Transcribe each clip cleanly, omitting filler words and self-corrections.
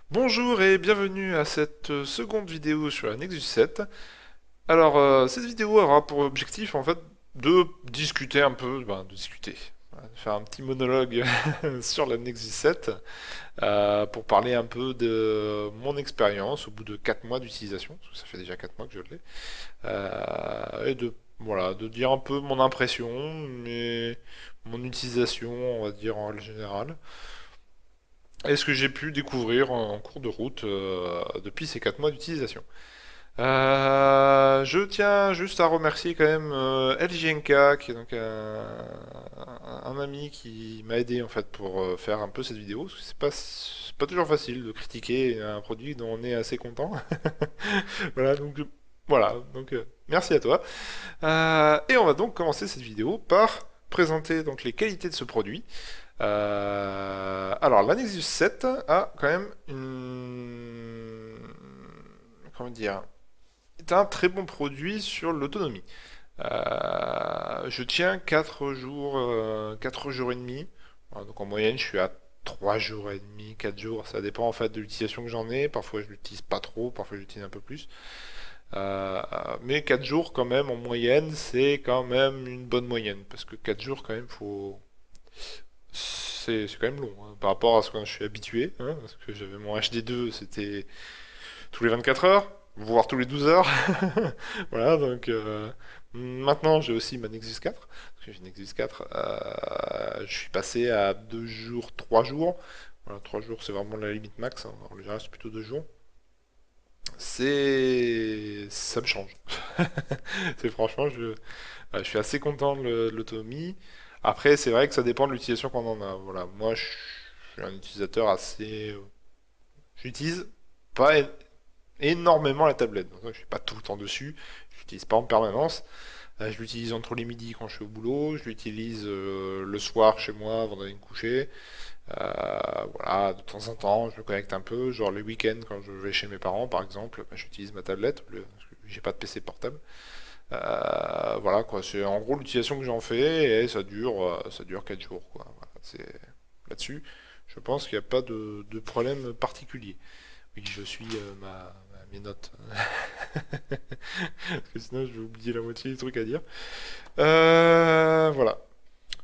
Bonjour et bienvenue à cette seconde vidéo sur la Nexus 7. Alors, cette vidéo aura pour objectif en fait de discuter un peu, de discuter, voilà, de faire un petit monologue sur la Nexus 7 pour parler un peu de mon expérience au bout de 4 mois d'utilisation, parce que ça fait déjà 4 mois que je l'ai, et de voilà, de dire un peu mon impression, mon utilisation, on va dire en général. Et ce que j'ai pu découvrir en cours de route depuis ces 4 mois d'utilisation. Je tiens juste à remercier quand même LJNK, qui est donc un ami qui m'a aidé en fait pour faire un peu cette vidéo, parce que c'est pas toujours facile de critiquer un produit dont on est assez content. Voilà, donc merci à toi. Et on va donc commencer cette vidéo par présenter donc les qualités de ce produit. Alors, la Nexus 7 a quand même une... Comment dire? C'est un très bon produit sur l'autonomie. Je tiens 4 jours, 4 jours et demi. Voilà, donc en moyenne, je suis à 3 jours et demi, 4 jours. Ça dépend en fait de l'utilisation que j'en ai. Parfois, je l'utilise pas trop, parfois, je l'utilise un peu plus. Mais 4 jours quand même en moyenne, c'est quand même une bonne moyenne. Parce que 4 jours quand même, faut... C'est quand même long hein, par rapport à ce que je suis habitué. Hein, parce que j'avais mon HD2, c'était tous les 24 heures, voire tous les 12 heures. Voilà, donc maintenant j'ai aussi ma Nexus 4. Parce que j'ai une Nexus 4. Je suis passé à 2 jours, 3 jours. Voilà, 3 jours c'est vraiment la limite max. Hein. En général c'est plutôt 2 jours. Ça me change. C'est franchement, je suis assez content de l'autonomie. Après, c'est vrai que ça dépend de l'utilisation qu'on en a. Voilà, moi, je suis un utilisateur assez. J'utilise pas énormément la tablette. Donc, je suis pas tout le temps dessus. Je l'utilise pas en permanence. Je l'utilise entre les midis quand je suis au boulot. Je l'utilise le soir chez moi avant d'aller me coucher. Voilà, de temps en temps, je me connecte un peu. Genre les week-ends quand je vais chez mes parents, par exemple, j'utilise ma tablette. Parce que j'ai pas de PC portable. Voilà quoi, c'est en gros l'utilisation que j'en fais et ça dure 4 jours quoi. Voilà, c'est là-dessus. Je pense qu'il n'y a pas de problème particulier. Oui, je suis mes notes. Parce que sinon je vais oublier la moitié des trucs à dire. Voilà.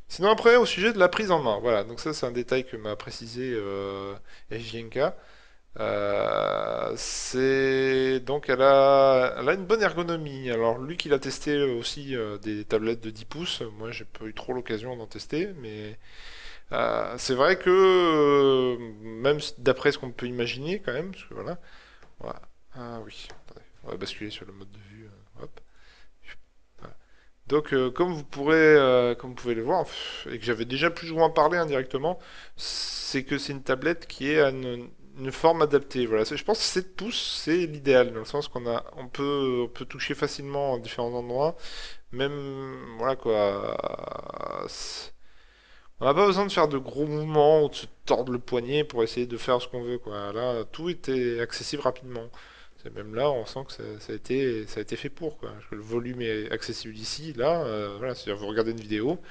Sinon après au sujet de la prise en main, voilà. Donc ça c'est un détail que m'a précisé SJNK. C'est donc elle a une bonne ergonomie. Alors lui qui l'a testé aussi des tablettes de 10 pouces, moi j'ai pas eu trop l'occasion d'en tester, mais c'est vrai que même d'après ce qu'on peut imaginer quand même, parce que voilà. Ah oui, attendez, on va basculer sur le mode de vue. Hop. Voilà. Donc comme vous pouvez le voir, et que j'avais déjà plus ou moins parlé indirectement, c'est que c'est une tablette qui est à une forme adaptée. Voilà, je pense que 7 pouces, c'est l'idéal, dans le sens on peut toucher facilement à différents endroits, même, voilà quoi. On n'a pas besoin de faire de gros mouvements ou de se tordre le poignet pour essayer de faire ce qu'on veut, quoi. Là, tout était accessible rapidement. Même là, on sent que ça a été fait pour, quoi. Parce que le volume est accessible ici, là, voilà, c'est-à-dire vous regardez une vidéo,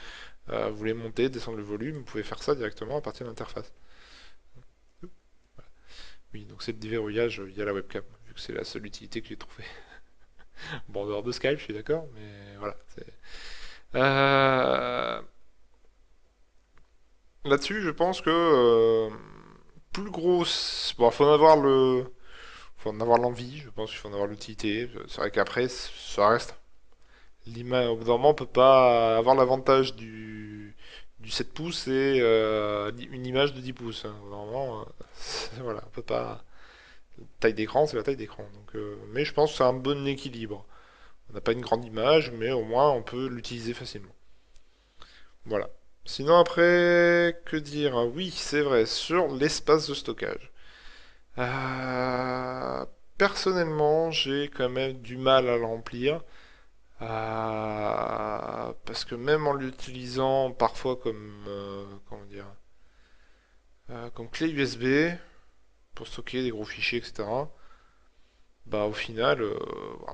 vous voulez monter, descendre le volume, vous pouvez faire ça directement à partir de l'interface. Oui, donc c'est le déverrouillage via la webcam, vu que c'est la seule utilité que j'ai trouvée. Bon, en dehors de Skype, je suis d'accord, mais voilà. Euh, Là-dessus, je pense que plus gros, bon, faut en avoir l'envie. Je pense qu'il faut en avoir l'utilité. C'est vrai qu'après, ça reste l'image. Au bout d'un moment, on peut pas avoir l'avantage du 7 pouces et une image de 10 pouces. Hein. Normalement, voilà, on peut pas. Taille d'écran, c'est la taille d'écran. Donc, mais je pense que c'est un bon équilibre. On n'a pas une grande image, mais au moins on peut l'utiliser facilement. Voilà. Sinon après, que dire? Oui, c'est vrai, sur l'espace de stockage. Euh, Personnellement, j'ai quand même du mal à le remplir. Parce que même en l'utilisant parfois comment dire, comme clé USB pour stocker des gros fichiers, etc. Bah au final,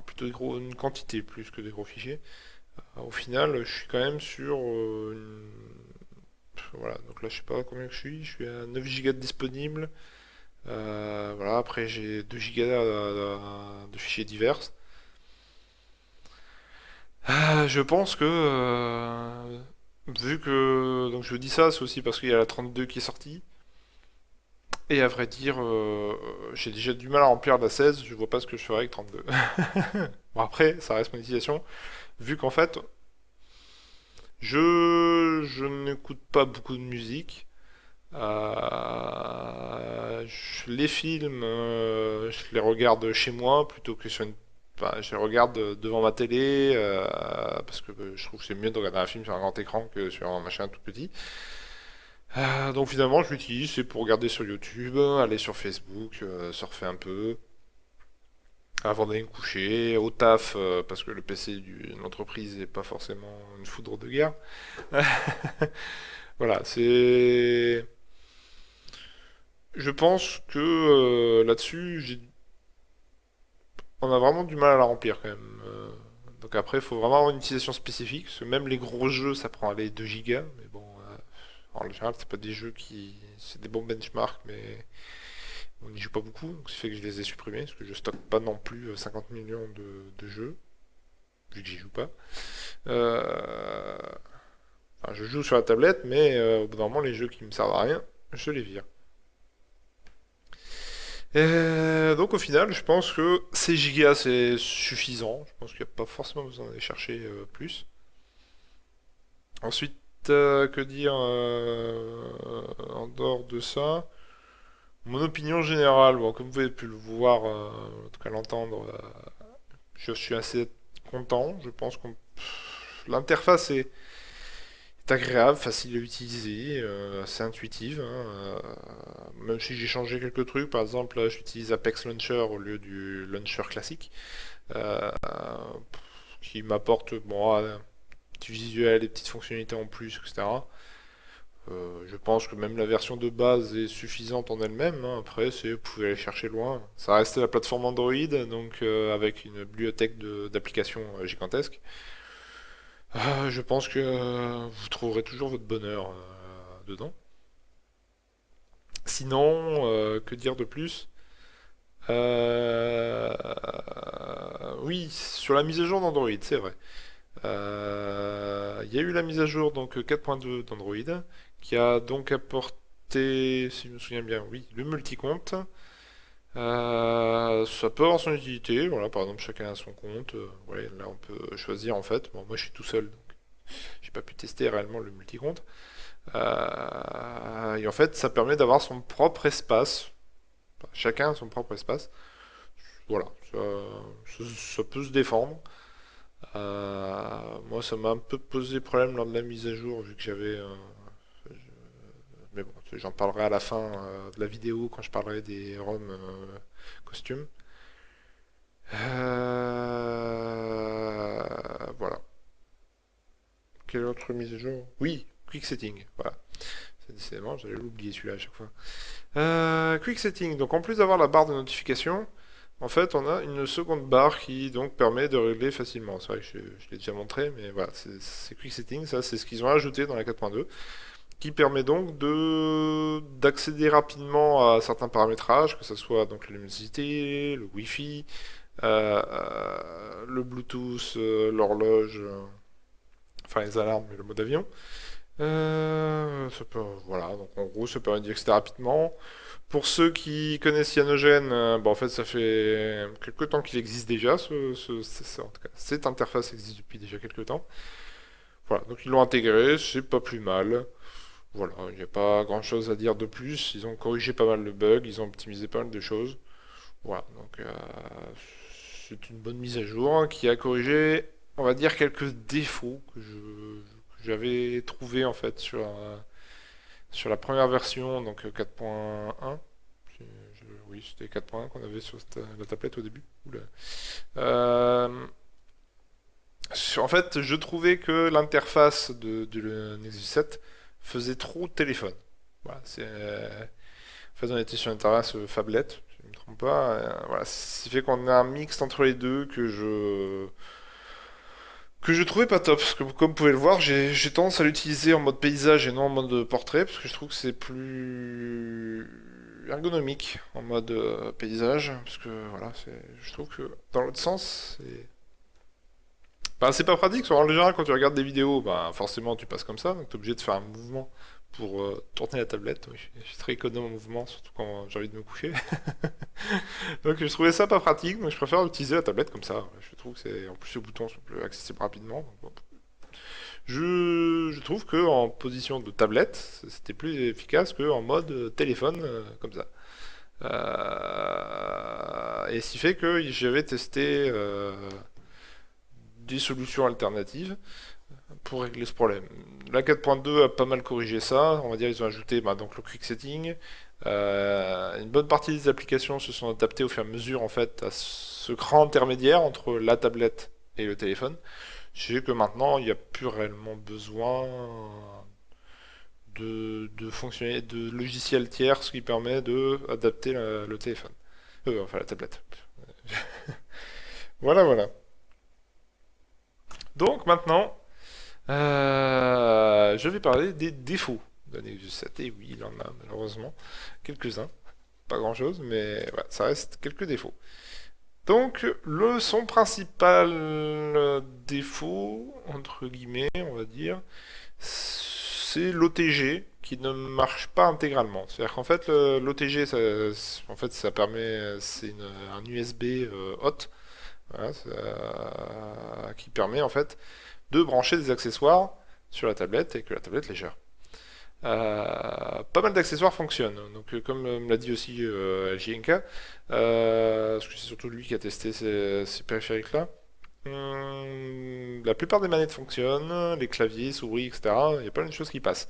plutôt une quantité plus que des gros fichiers. Au final, je suis quand même sur voilà, donc là je sais pas combien que je suis à 9 Go disponibles. Voilà, après j'ai 2 gigas de fichiers divers. Je pense que vu que donc je dis ça, c'est aussi parce qu'il y a la 32 qui est sortie. Et à vrai dire, j'ai déjà du mal à remplir la 16, je vois pas ce que je ferais avec 32. Bon après, ça reste mon utilisation, vu qu'en fait, je n'écoute pas beaucoup de musique. Les films, je les regarde chez moi plutôt que sur une... Enfin, je les regarde devant ma télé, parce que je trouve que c'est mieux de regarder un film sur un grand écran que sur un machin tout petit. Donc finalement, je l'utilise, c'est pour regarder sur YouTube, aller sur Facebook, surfer un peu, avant d'aller me coucher, au taf, parce que le PC d'une entreprise n'est pas forcément une foudre de guerre. Voilà, c'est... Je pense que là-dessus, on a vraiment du mal à la remplir quand même. Donc après, il faut vraiment avoir une utilisation spécifique, parce que même les gros jeux, ça prend les 2 gigas, mais bon, en général, c'est pas des jeux qui... C'est des bons benchmarks, mais on n'y joue pas beaucoup, donc ça fait que je les ai supprimés, parce que je stocke pas non plus 50 millions de jeux, vu que j'y joue pas. Euh, Enfin, je joue sur la tablette, mais au bout d'un moment, les jeux qui me servent à rien, je les vire. Donc au final, je pense que ces gigas c'est suffisant. Je pense qu'il n'y a pas forcément besoin d'aller chercher plus. Ensuite, que dire en dehors de ça? Mon opinion générale, bon, comme vous avez pu le voir, en tout cas l'entendre, je suis assez content. Je pense que l'interface est agréable, facile à utiliser, assez intuitive, hein, même si j'ai changé quelques trucs, par exemple, là, j'utilise Apex Launcher au lieu du launcher classique, euh, qui m'apporte bon, du visuel, des petites fonctionnalités en plus, etc. Je pense que même la version de base est suffisante en elle-même, hein. Après, vous pouvez aller chercher loin. Ça reste la plateforme Android, donc avec une bibliothèque d'applications gigantesque. Je pense que vous trouverez toujours votre bonheur dedans. Sinon, que dire de plus? Oui, sur la mise à jour d'Android, c'est vrai. Il y a eu la mise à jour donc 4.2 d'Android qui a donc apporté, si je me souviens bien, oui, le multicompte. Ça peut avoir son utilité, voilà, par exemple chacun a son compte. Ouais, là on peut choisir en fait. Bon, moi je suis tout seul, donc j'ai pas pu tester réellement le multicompte. Et en fait, ça permet d'avoir son propre espace. Enfin, chacun a son propre espace. Voilà, ça peut se défendre. Moi, ça m'a un peu posé problème lors de la mise à jour, vu que j'avais. Mais bon, j'en parlerai à la fin de la vidéo quand je parlerai des ROM costumes. Voilà. Quelle autre mise à jour? Oui, Quick Setting. Voilà. C'est décidément, j'allais l'oublier celui-là à chaque fois. Quick Setting. Donc, en plus d'avoir la barre de notification, en fait, on a une seconde barre qui donc permet de régler facilement. C'est vrai que je l'ai déjà montré, mais voilà, c'est Quick Setting. Ça, c'est ce qu'ils ont ajouté dans la 4.2, qui permet donc de d'accéder rapidement à certains paramétrages, que ce soit donc la luminosité, le Wi-Fi, le Bluetooth, l'horloge, enfin les alarmes et le mode avion. Voilà, donc en gros, ça permet d'y accéder rapidement. Pour ceux qui connaissent Cyanogen, en fait, ça fait quelques temps qu'il existe déjà. En tout cas, cette interface existe depuis déjà quelques temps. Voilà, donc ils l'ont intégré, c'est pas plus mal. Voilà, il n'y a pas grand-chose à dire de plus. Ils ont corrigé pas mal de bugs, ils ont optimisé pas mal de choses. Voilà, donc c'est une bonne mise à jour hein, qui a corrigé, on va dire, quelques défauts que j'avais trouvé en fait sur la première version, donc 4.1. Oui, c'était 4.1 qu'on avait sur la tablette au début. Oula. Euh, En fait, je trouvais que l'interface de Nexus 7 faisait trop téléphone. Voilà, en fait, on était sur une interface phablette, si je ne me trompe pas. Voilà, ce qui fait qu'on a un mix entre les deux que je trouvais pas top. Parce que comme vous pouvez le voir, j'ai tendance à l'utiliser en mode paysage et non en mode portrait, parce que je trouve que c'est plus ergonomique en mode paysage, parce que voilà, je trouve que dans l'autre sens, c'est pas pratique. En général, quand tu regardes des vidéos, bah, forcément tu passes comme ça, donc tu es obligé de faire un mouvement pour tourner la tablette. Oui, je suis très économe en mouvement, surtout quand j'ai envie de me coucher. Donc je trouvais ça pas pratique, donc je préfère utiliser la tablette comme ça. Je trouve que c'est en plus les boutons sont plus accessibles rapidement. Donc, bon. Je trouve que en position de tablette, c'était plus efficace qu'en mode téléphone comme ça. Et ce qui fait que j'avais testé des solutions alternatives pour régler ce problème. La 4.2 a pas mal corrigé ça. On va dire ils ont ajouté donc le quick setting. Une bonne partie des applications se sont adaptées au fur et à mesure en fait à ce cran intermédiaire entre la tablette et le téléphone. Je sais que maintenant il n'y a plus réellement besoin de fonctionner de logiciels tiers, ce qui permet de adapter le téléphone. Enfin la tablette. Voilà, voilà. Donc maintenant, je vais parler des défauts de Nexus 7. Et oui, il en a malheureusement quelques-uns. Pas grand-chose, mais voilà, ça reste quelques défauts. Donc, son principal défaut, entre guillemets, on va dire, c'est l'OTG qui ne marche pas intégralement. C'est-à-dire qu'en fait, l'OTG, ça permet, un USB hot, voilà, qui permet en fait de brancher des accessoires sur la tablette et que la tablette les gère. Pas mal d'accessoires fonctionnent. Donc, comme me l'a dit aussi JNK, parce que c'est surtout lui qui a testé ces périphériques-là, la plupart des manettes fonctionnent, les claviers, souris, etc. Il y a plein de choses qui passent.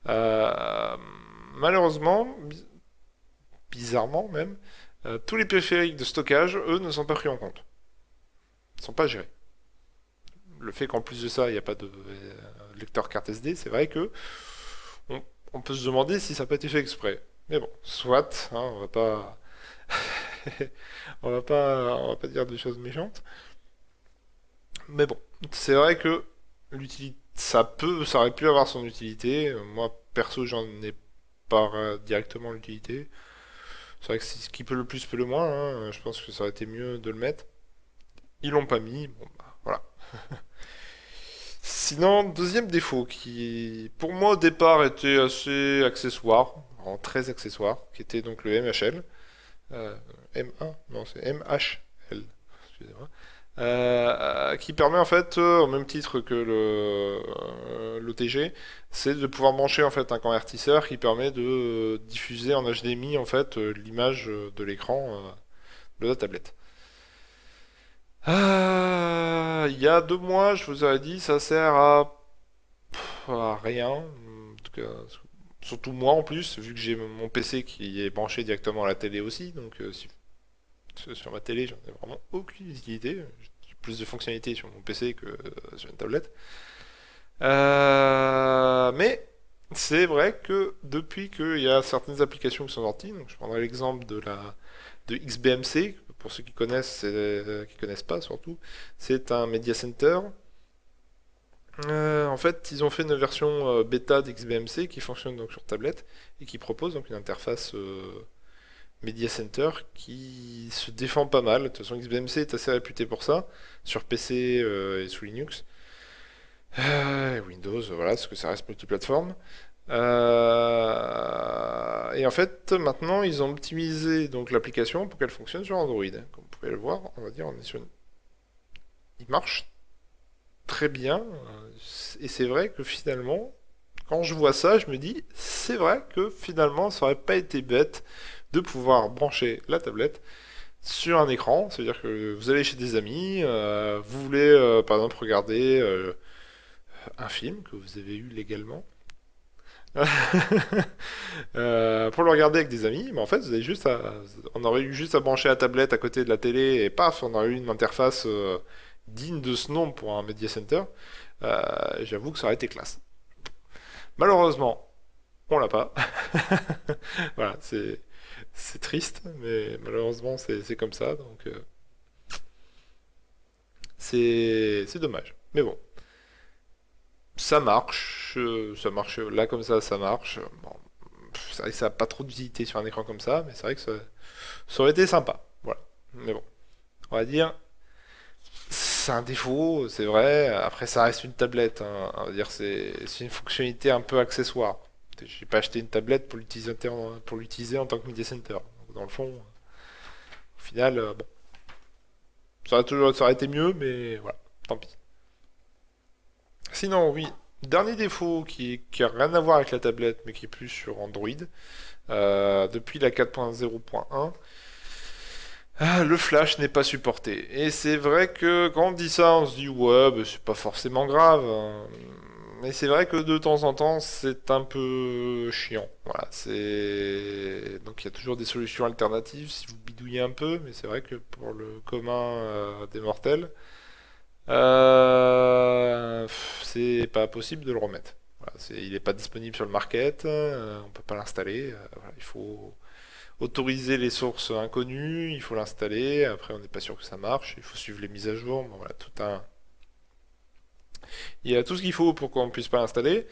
Euh, Malheureusement, bizarrement même, tous les périphériques de stockage, eux, ne sont pas pris en compte. Ils ne sont pas gérés. Le fait qu'en plus de ça, il n'y a pas de lecteur carte SD, c'est vrai que on, on peut se demander si ça n'a pas été fait exprès. Mais bon, soit, hein, on va pas dire des choses méchantes. Mais bon, c'est vrai que l'utilité, ça aurait pu avoir son utilité. Moi, perso, j'en ai pas directement l'utilité. C'est vrai que ce qui peut le plus peut le moins, hein. Je pense que ça aurait été mieux de le mettre. Ils l'ont pas mis. Bon, bah, voilà. Sinon, deuxième défaut qui, pour moi, au départ, était assez accessoire, en très accessoire, qui était donc le MHL. Euh, M1, non, c'est MHL, excusez-moi. Qui permet en fait, au même titre que l'OTG, c'est de pouvoir brancher en fait un convertisseur qui permet de diffuser en HDMI en fait l'image de l'écran de la tablette. Il y a 2 mois, je vous avais dit, ça sert à rien. En tout cas, surtout moi en plus, vu que j'ai mon PC qui est branché directement à la télé aussi, donc si sur ma télé, j'en ai vraiment aucune utilité. J'ai plus de fonctionnalités sur mon PC que sur une tablette. Mais c'est vrai que depuis qu'il y a certaines applications qui sont sorties, donc je prendrai l'exemple de XBMC, pour ceux qui connaissent, qui connaissent pas surtout, c'est un media center. En fait, ils ont fait une version bêta d'XBMC qui fonctionne donc sur tablette et qui propose donc une interface Media Center qui se défend pas mal. De toute façon, XBMC est assez réputé pour ça, sur PC et sous Linux. Windows, voilà, parce que ça reste multiplateforme. Et en fait, maintenant, ils ont optimisé donc l'application pour qu'elle fonctionne sur Android. Comme vous pouvez le voir, on va dire, on est sur il marche très bien. Et c'est vrai que finalement, quand je vois ça, je me dis, c'est vrai que finalement, ça aurait pas été bête de pouvoir brancher la tablette sur un écran. C'est-à-dire que vous allez chez des amis, vous voulez par exemple regarder un film que vous avez eu légalement. Pour le regarder avec des amis, mais en fait, on aurait eu juste à brancher la tablette à côté de la télé et paf, on aurait eu une interface digne de ce nom pour un media center. J'avoue que ça aurait été classe. Malheureusement, on l'a pas. Voilà, c'est triste, mais malheureusement c'est comme ça, donc c'est dommage. Mais bon, ça marche là comme ça marche. Bon, c'est vrai que ça n'a pas trop d'utilité sur un écran comme ça, mais c'est vrai que ça aurait été sympa. Voilà. Mais bon, on va dire, c'est un défaut, c'est vrai. Après, ça reste une tablette, hein. On va dire, c'est une fonctionnalité un peu accessoire. J'ai pas acheté une tablette pour l'utiliser en tant que media center. Donc, dans le fond, au final, bon, ça aurait été mieux, mais voilà, tant pis. Sinon, oui, dernier défaut qui a rien à voir avec la tablette, mais qui est plus sur Android, depuis la 4.0.1, le flash n'est pas supporté. Et c'est vrai que quand on dit ça, on se dit ouais, bah, c'est pas forcément grave, hein. Mais c'est vrai que de temps en temps, c'est un peu chiant. Voilà, c'est donc il y a toujours des solutions alternatives si vous bidouillez un peu, mais c'est vrai que pour le commun des mortels, c'est pas possible de le remettre. Voilà, il n'est pas disponible sur le market, on peut pas l'installer. Voilà, il faut autoriser les sources inconnues, il faut l'installer. Après, on n'est pas sûr que ça marche. Il faut suivre les mises à jour. Bon, voilà, il y a tout ce qu'il faut pour qu'on puisse pas l'installer.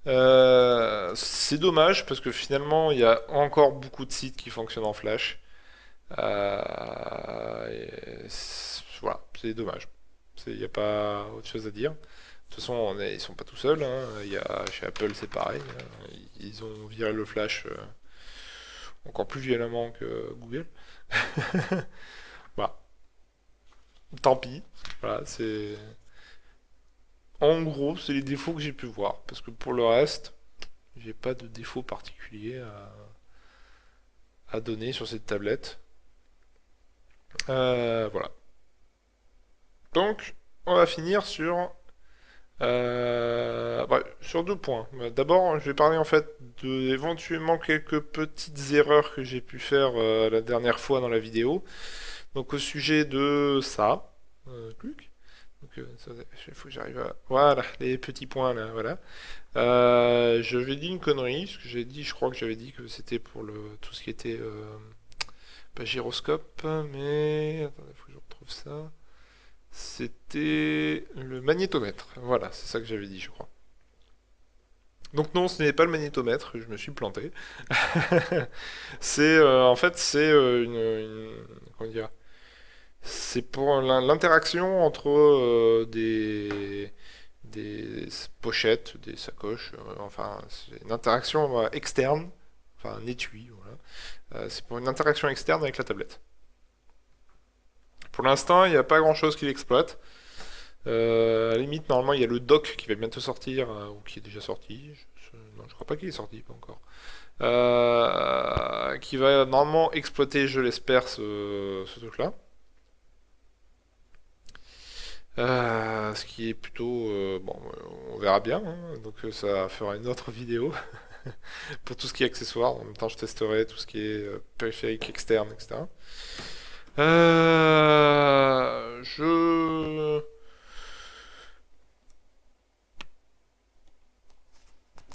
C'est dommage parce que finalement, il y a encore beaucoup de sites qui fonctionnent en Flash. Voilà, c'est dommage. Il n'y a pas autre chose à dire. De toute façon, ils sont pas tout seuls, hein. Chez Apple, c'est pareil, hein. Ils ont viré le Flash encore plus violemment que Google. Voilà, tant pis. Voilà, en gros, c'est les défauts que j'ai pu voir. Parce que pour le reste, j'ai pas de défaut particulier à donner sur cette tablette. Voilà. Donc, on va finir sur deux points. D'abord, je vais parler en fait de éventuellement quelques petites erreurs que j'ai pu faire la dernière fois dans la vidéo. Donc au sujet de ça. Clic. Donc, il faut que j'arrive à... Voilà, les petits points là, voilà. Je vais dire une connerie, parce que j'ai dit, je crois que j'avais dit que c'était pour tout ce qui était pas gyroscope, mais attendez, il faut que je retrouve ça. C'était le magnétomètre. Voilà, c'est ça que j'avais dit, je crois. Donc non, ce n'est pas le magnétomètre, je me suis planté. En fait, c'est comment dire, c'est pour l'interaction entre des pochettes, des sacoches, enfin, c'est une interaction externe, enfin un étui, voilà. C'est pour une interaction externe avec la tablette. Pour l'instant, il n'y a pas grand-chose qui l'exploite. À la limite, normalement, il y a le dock qui va bientôt sortir, ou qui est déjà sorti. Non, je crois pas qu'il est sorti, pas encore. Qui va normalement exploiter, je l'espère, ce truc-là. Ce qui est plutôt... bon, on verra bien, hein. Donc ça fera une autre vidéo pour tout ce qui est accessoire. En même temps, je testerai tout ce qui est périphérique externe, etc. Euh, je...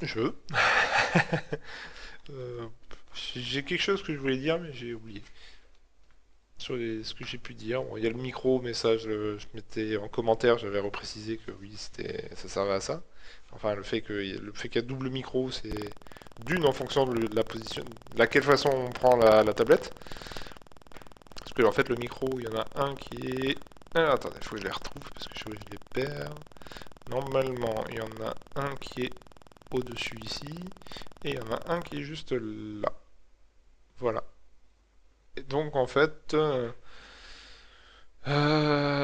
Je... Euh, j'ai quelque chose que je voulais dire, mais j'ai oublié. Ce que j'ai pu dire. Bon, il y a le micro, mais ça, je mettais en commentaire, j'avais reprécisé que oui, ça servait à ça. Enfin, le fait qu'il y a double micro, c'est d'une en fonction de la position, de laquelle façon on prend la tablette. Parce que en fait, le micro, il y en a un qui est. Ah, attendez, il faut que je les retrouve parce que je les perds. Normalement, il y en a un qui est au-dessus ici, et il y en a un qui est juste là. Voilà. Et donc, en fait,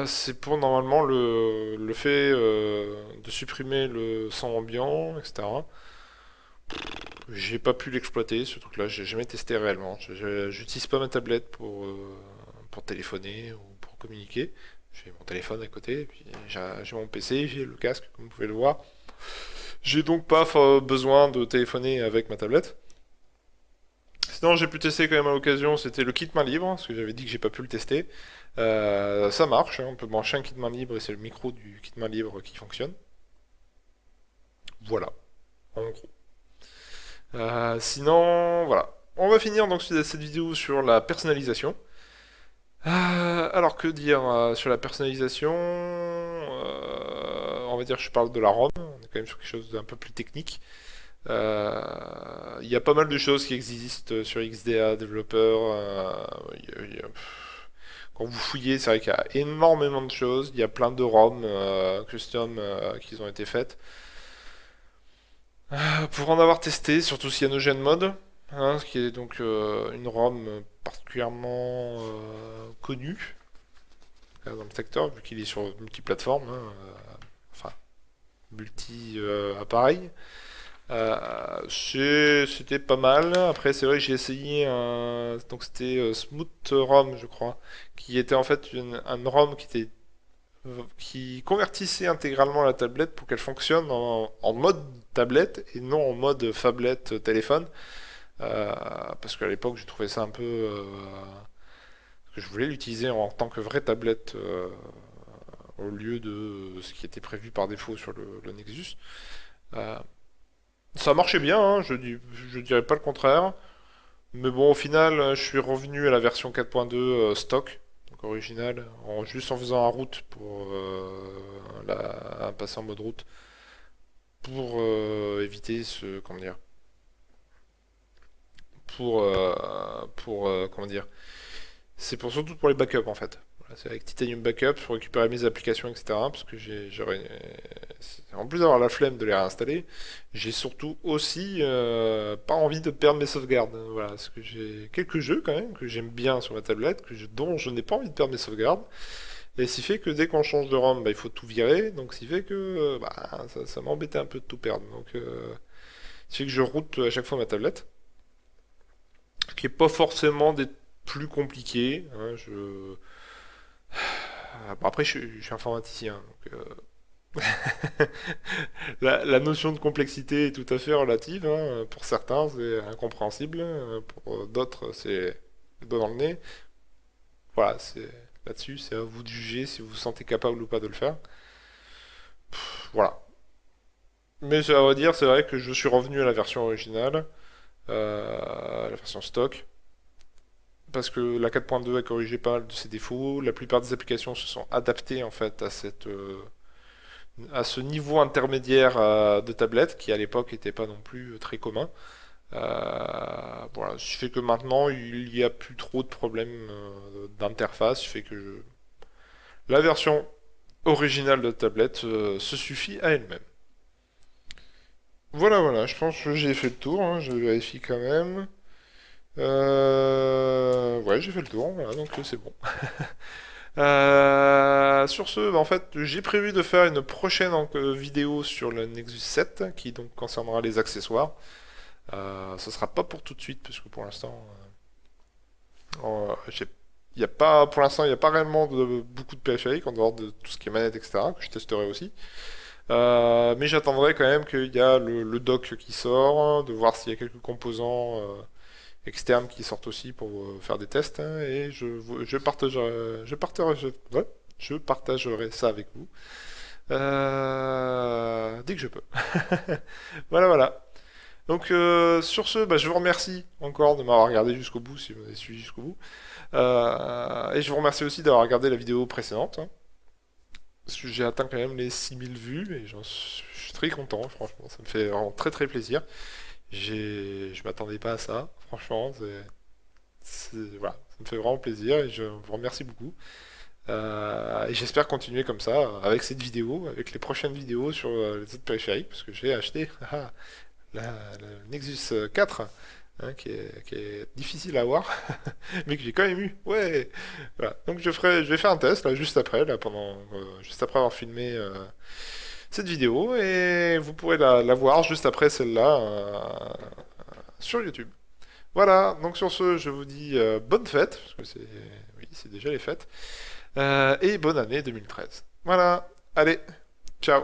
c'est pour normalement le fait de supprimer le son ambiant, etc. J'ai pas pu l'exploiter ce truc-là, j'ai jamais testé réellement. J'utilise pas ma tablette pour téléphoner ou pour communiquer. J'ai mon téléphone à côté, et puis j'ai mon PC, j'ai le casque, comme vous pouvez le voir. J'ai donc pas besoin de téléphoner avec ma tablette. Sinon, j'ai pu tester quand même à l'occasion, c'était le kit main libre, parce que j'avais dit que j'ai pas pu le tester. Ça marche, hein, on peut brancher un kit main libre et c'est le micro du kit main libre qui fonctionne. Voilà, en gros. Sinon, voilà. On va finir donc cette vidéo sur la personnalisation. Alors que dire sur la personnalisation on va dire que je parle de la ROM, on est quand même sur quelque chose d'un peu plus technique. Il y a pas mal de choses qui existent sur XDA Developer. Quand vous fouillez, c'est vrai qu'il y a énormément de choses. Il y a plein de ROM custom qui ont été faites. Pour en avoir testé, surtout Cyanogen Mode, hein, ce qui est donc une ROM particulièrement connue dans le secteur, vu qu'il est sur multi-plateforme, hein, enfin multi-appareil. C'était pas mal. Après, c'est vrai que j'ai essayé donc c'était Smooth ROM, je crois, qui était en fait un ROM qui convertissait intégralement la tablette pour qu'elle fonctionne en mode tablette et non en mode phablette téléphone. Parce qu'à l'époque, j'ai trouvé ça un peu. Que je voulais l'utiliser en tant que vraie tablette au lieu de ce qui était prévu par défaut sur le Nexus. Euh, Ça marchait bien, hein, je dirais pas le contraire. Mais bon, au final, je suis revenu à la version 4.2 stock, donc originale, juste en faisant un route pour passer en mode route, pour éviter comment dire, comment dire, c'est surtout pour les backups en fait. Voilà, c'est avec Titanium Backup pour récupérer mes applications, etc. Parce que en plus d'avoir la flemme de les réinstaller, j'ai surtout aussi pas envie de perdre mes sauvegardes. Voilà, parce que j'ai quelques jeux quand même que j'aime bien sur ma tablette, dont je n'ai pas envie de perdre mes sauvegardes. Et ce qui fait que dès qu'on change de ROM, bah, il faut tout virer. Donc ce qui fait que ça m'embêtait un peu de tout perdre. Donc ce qui fait que je route à chaque fois ma tablette. Ce qui est pas forcément des plus compliqué, hein, bon, après, je suis informaticien, donc la notion de complexité est tout à fait relative, hein. Pour certains, c'est incompréhensible. Pour d'autres, c'est le doigt dans le nez. Voilà, c'est là-dessus, c'est à vous de juger si vous vous sentez capable ou pas de le faire. Voilà. Mais ça va dire, c'est vrai que je suis revenu à la version originale, à la version stock, parce que la 4.2 a corrigé pas mal de ses défauts. La plupart des applications se sont adaptées en fait à ce niveau intermédiaire de tablette qui à l'époque n'était pas non plus très commun. Voilà, ce qui fait que maintenant il n'y a plus trop de problèmes d'interface, ce qui fait que la version originale de tablette se suffit à elle-même. Voilà, voilà, je pense que j'ai fait le tour, hein, je vérifie quand même. Ouais, j'ai fait le tour, voilà, donc c'est bon. Sur ce, bah, en fait, j'ai prévu de faire une prochaine vidéo sur le Nexus 7 qui donc concernera les accessoires. Ce sera pas pour tout de suite parce que pour l'instant, il y a pas, pour l'instant, il n'y a pas réellement beaucoup de périphériques en dehors de tout ce qui est manette, etc. que je testerai aussi. Mais j'attendrai quand même qu'il y a le dock qui sort, de voir s'il y a quelques composants externes qui sortent aussi pour faire des tests, hein, et ouais, je partagerai ça avec vous dès que je peux. Voilà, voilà. Donc sur ce, bah, je vous remercie encore de m'avoir regardé jusqu'au bout, si vous avez suivi jusqu'au bout. Et je vous remercie aussi d'avoir regardé la vidéo précédente, hein, parce que j'ai atteint quand même les 6000 vues, et je suis très content, franchement, ça me fait vraiment très très plaisir. Je m'attendais pas à ça, franchement, voilà, ça me fait vraiment plaisir, et je vous remercie beaucoup. Et j'espère continuer comme ça, avec cette vidéo, avec les prochaines vidéos sur les autres périphériques, parce que j'ai acheté la Nexus 4, hein, qui est difficile à avoir, mais que j'ai quand même eu. Ouais. Voilà. Donc je vais faire un test là juste après, juste après avoir filmé cette vidéo, et vous pourrez la voir juste après celle-là sur YouTube. Voilà. Donc sur ce, je vous dis bonne fête, parce que oui, c'est déjà les fêtes, et bonne année 2013. Voilà. Allez, ciao.